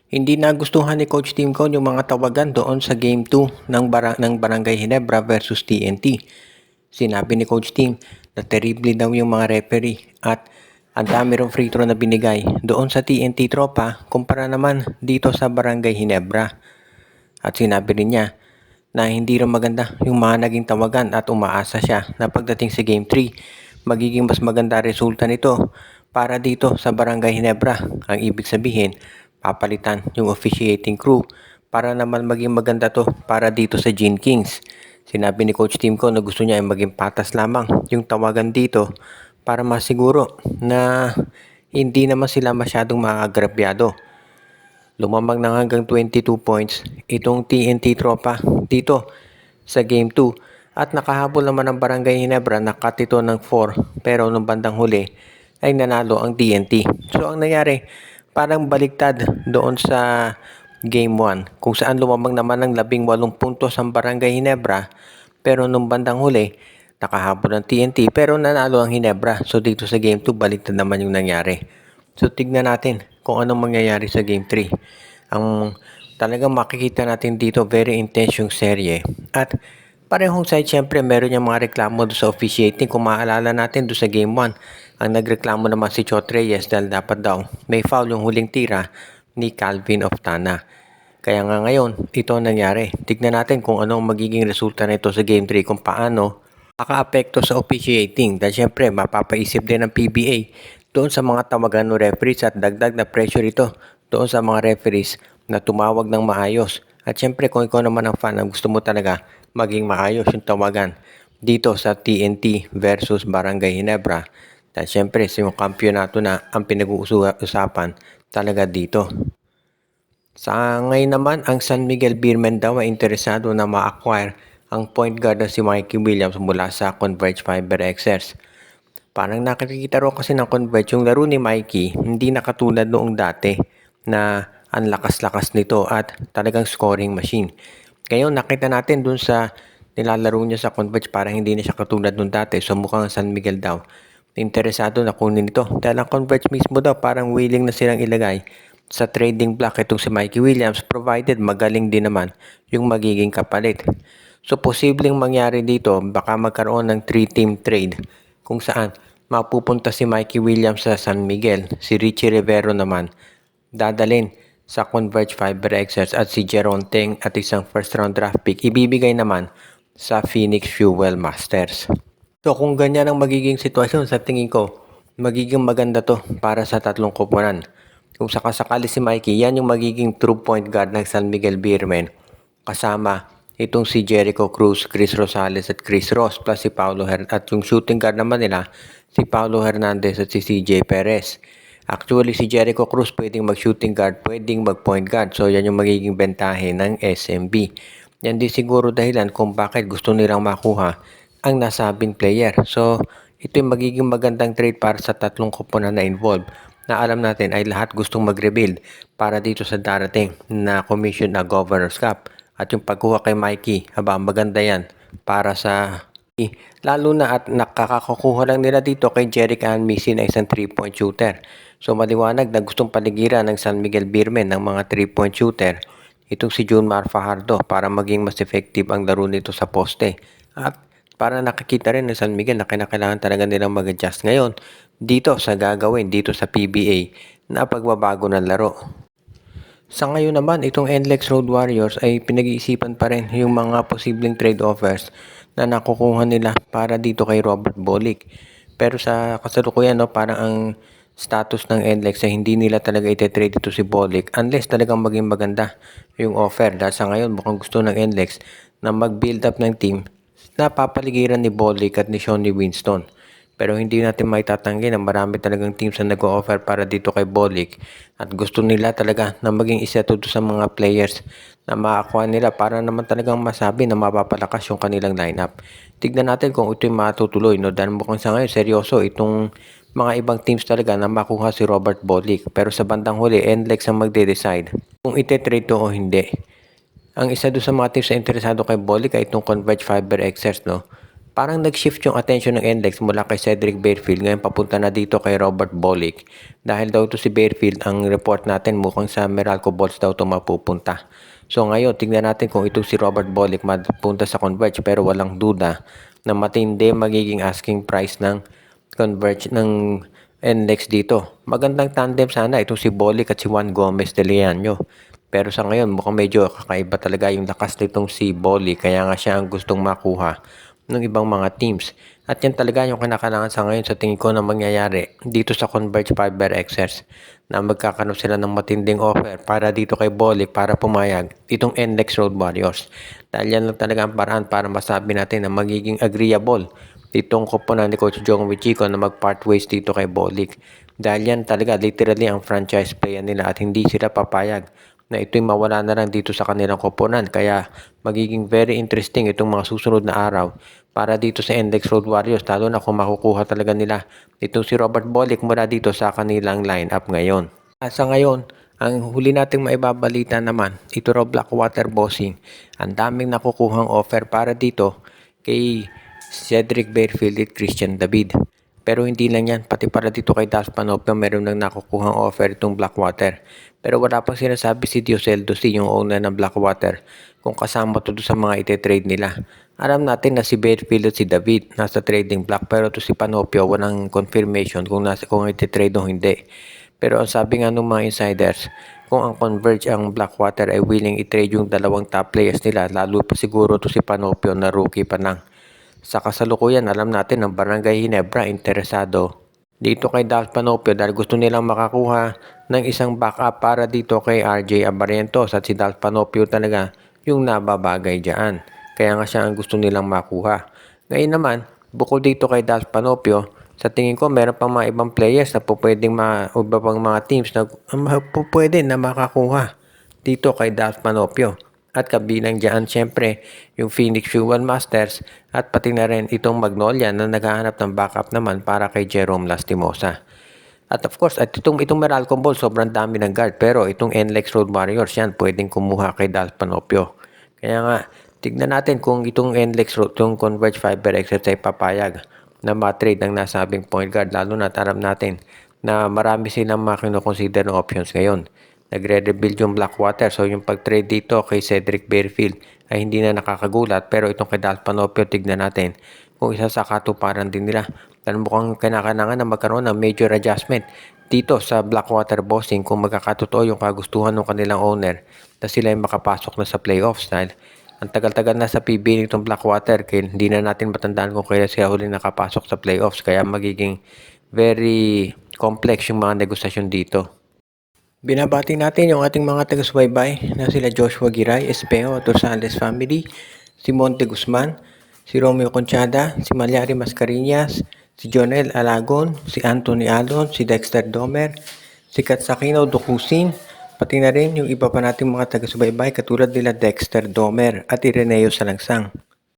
Hindi nagustuhan ni Coach Timco yung mga tawagan doon sa Game 2 ng Barangay Ginebra versus TNT. Sinabi ni Coach Tim na terrible daw yung mga referee at ang dami ring free throw na binigay doon sa TNT tropa kumpara naman dito sa Barangay Ginebra. At sinabi rin niya na hindi rin maganda yung mga naging tawagan at umaasa siya na pagdating sa Game 3, magiging mas maganda resulta nito para dito sa Barangay Ginebra. Ang ibig sabihin, papalitan yung officiating crew para naman maging maganda to para dito sa Gene Kings. Sinabi ni Coach Timco na gusto niya ay maging patas lamang yung tawagan dito para masiguro na hindi naman sila masyadong maagrabyado. Lumamang ng hanggang 22 points itong TNT tropa dito sa Game 2 at nakahabol naman ang Barangay Ginebra na cut ito ng 4 pero nung bandang huli ay nanalo ang TNT. So ang nangyari parang baliktad doon sa Game 1 kung saan lumamang naman ng 18 puntos ang Barangay Ginebra pero nung bandang huli nakahabol ang TNT pero nanalo ang Ginebra. So dito sa Game 2 baliktad naman yung nangyari. So tignan natin kung anong mangyayari sa Game 3. Ang talagang makikita natin dito very intense yung serye. At parehong side syempre meron yung mga reklamo sa officiating. Kung maalala natin doon sa Game 1, ang nagreklamo naman si Chot Reyes dahil dapat daw may foul yung huling tira ni Calvin Oftana. Kaya nga ngayon, ito ang nangyari. Tignan natin kung anong magiging resulta nito sa Game 3 kung paano maka-apekto sa officiating. Dahil syempre mapapaisip din ng PBA doon sa mga tawagan ng referees at dagdag na pressure ito doon sa mga referees na tumawag ng maayos. At syempre kung ikaw naman ang fan ang gusto mo talaga maging maayos yung tawagan dito sa TNT versus Barangay Ginebra. Dahil syempre sa yung kampyonato na ang pinag-uusapan talaga dito. Sa ngayon naman, ang San Miguel Beermen daw ay interesado na ma-acquire ang point guard na si Mikey Williams mula sa Converge Fiber Xers. Parang nakikita ro kasi ng Converge yung laro ni Mikey, hindi na katulad noong dati na ang lakas-lakas nito at talagang scoring machine. Ngayon nakita natin dun sa nilalaro niya sa Converge parang hindi na siya katulad noong dati. So mukhang San Miguel daw interesado na kunin ito. Dahil ang Converge mismo daw parang willing na silang ilagay sa trading block itong si Mikey Williams provided magaling din naman yung magiging kapalit. So posibleng mangyari dito baka magkaroon ng 3-team trade kung saan mapupunta si Mikey Williams sa San Miguel, si Richie Rivero naman dadalhin sa Converge Fiber Xers at si Jeron Teng at isang first round draft pick ibibigay naman sa Phoenix Fuel Masters. So kung ganyan ang magiging sitwasyon sa tingin ko magiging maganda to para sa tatlong koponan. Kung sakasakali si Mikey, yan yung magiging true point guard ng San Miguel Beermen. Kasama itong si Jericho Cruz, Chris Rosales at Chris Ross plus si Paulo Hernandez. At yung shooting guard naman nila, si Paulo Hernandez at si CJ Perez. Actually, si Jericho Cruz pwedeng mag-shooting guard, pwedeng mag-point guard. So, yan yung magiging bentahe ng SMB. Yan din siguro dahilan kung bakit gusto nilang makuha ang nasabing player. So, ito yung magiging magandang trade para sa tatlong koponan na involved na alam natin ay lahat gustong mag-rebuild para dito sa darating na commission na Governor's Cup. At yung pagkuha kay Mikey, maganda yan para sa lalo na at nakakakuha lang nila dito kay Jerick Anmisi na isang 3-point shooter. So maliwanag na gustong paligiran ng San Miguel Beermen ng mga 3-point shooter itong si Junmar Fajardo para maging mas effective ang laro nito sa poste. At para nakikita rin ng San Miguel na kailangan talaga nilang mag-adjust ngayon dito sa gagawin dito sa PBA na pagbabago ng laro. Sa ngayon naman, itong NLEX Road Warriors ay pinag-iisipan pa rin yung mga posibleng trade offers na nakukuha nila para dito kay Robert Bolick. Pero sa kasalukuyan, parang ang status ng NLEX ay hindi nila talaga ite-trade ito si Bolick unless talagang maging maganda yung offer. Dahil sa ngayon, mukhang gusto ng NLEX na mag-build up ng team na papaligiran ni Bolick at ni Shawnee Winston. Pero hindi natin maitatanggi na marami talagang teams na nag-o-offer para dito kay Bolick at gusto nila talaga na maging isa to sa mga players na makakuha nila para naman talagang masabi na mapapalakas yung kanilang lineup. Tignan natin kung ito yung matutuloy, no? Dahil mukhang sa ngayon seryoso itong mga ibang teams talaga na makuha si Robert Bolick. Pero sa bandang huli, NLEX ang magde-decide kung ite-trade to o hindi. Ang isa doon sa mga teams na interesado kay Bolick ay itong Converge Fiber Xers, no? parang nag-shift yung attention ng NLEX mula kay Cedric Barefield ngayon papunta na dito kay Robert Bolick. Dahil daw to si Barefield, ang report natin mukhang sa Meralco Balls daw to mapupunta. So ngayon, tingnan natin kung ito si Robert Bolick mapunta sa Converge, pero walang duda na matindi magiging asking price ng Converge ng NLEX dito. Magandang tandem sana itong si Bolick at si Juan Gomez de Leaño. Pero sa ngayon, mukhang medyo kakaiba talaga yung lakas nitong si Bolick, kaya nga siya ang gustong makuha ng ibang mga teams. At yan talaga yung kinakailangan sa ngayon sa tingin ko na mangyayari dito sa Converge Fiber Xers, na magkakaroon sila ng matinding offer para dito kay Bolick para pumayag itong NLEX Road Warriors. Dahil yan lang talaga ang paraan para masabi natin na magiging agreeable itong koponan ni Coach Jong Wichico na mag-part ways dito kay Bolick. Dahil yan talaga literally ang franchise player nila at hindi sila papayag na ito'y mawala na lang dito sa kanilang koponan. Kaya magiging very interesting itong mga susunod na araw para dito sa NLEX Road Warriors, lalo na kung makukuha talaga nila itong si Robert Bolick mula dito sa kanilang lineup ngayon. At sa ngayon, ang huli nating maibabalita naman, ito raw Blackwater Bossing. Ang daming nakukuhang offer para dito kay Cedric Barefield at Christian David. Pero hindi lang yan, pati para dito kay Das Panopio meron nang nakukuhang offer itong Blackwater. Pero wala pang sinasabi si Dioseldo C, yung owner ng Blackwater, kung kasama to sa mga ite-trade nila. Alam natin na si Barefield at si David nasa trading block, pero to si Panopio walang confirmation kung ite-trade o hindi. Pero ang sabi nga ng mga insiders, kung ang Converge ang Blackwater ay willing i-trade yung dalawang top players nila, lalo pa siguro to si Panopio na rookie pa lang. Sa kasalukuyan, alam natin ang Barangay Ginebra interesado dito kay Dalf Panopio dahil gusto nilang makakuha ng isang backup para dito kay RJ Abarientos, at si Dalf Panopio talaga yung nababagay dyan. Kaya nga siya ang gusto nilang makuha. Ngayon naman, bukod dito kay Dalf Panopio, sa tingin ko meron pang mga ibang players na pwedeng iba pang mga teams na pwede na makakuha dito kay Dalf Panopio. At kabilang dyan syempre yung Phoenix Fuel Masters at pati na rin itong Magnolia na naghahanap ng backup naman para kay Jerome Lastimosa. At of course, at itong Meralco Ball, sobrang dami ng guard, pero itong NLEX Road Warriors yan pwedeng kumuha kay Dalf Panopio. Kaya nga, tignan natin kung itong NLEX Road, itong Converge Fiber Xers ay papayag na ma-trade ang nasabing point guard, lalo na alam natin na marami silang mga kinoconsider na options ngayon. Nagre-rebuild yung Blackwater, so yung pag-trade dito kay Cedric Barefield ay hindi na nakakagulat, pero itong kay Dalf Panopio, tignan natin kung isa sa katuparan din nila. Dahil mukhang kinakailangan na magkaroon ng major adjustment dito sa Blackwater Bossing kung magkakatotoo yung kagustuhan ng kanilang owner na sila ay makapasok na sa playoffs. Dahil ang tagal-tagal na sa PBA nitong Blackwater, kaya hindi na natin matandaan kung kailan sila huli nakapasok sa playoffs, kaya magiging very complex yung mga negosasyon dito. Binabati natin yung ating mga taga-subaybay na sila Joshua Giray, Espeo, Torsales family, si Monte Guzman, si Romeo Conchada, si Malyari Mascarillas, si Jonel Alagon, si Anthony Alon, si Dexter Domer, si Katsakino Dukusin, pati na rin yung iba pa nating mga taga-subaybay katulad nila Dexter Domer at Ireneo Salangsang.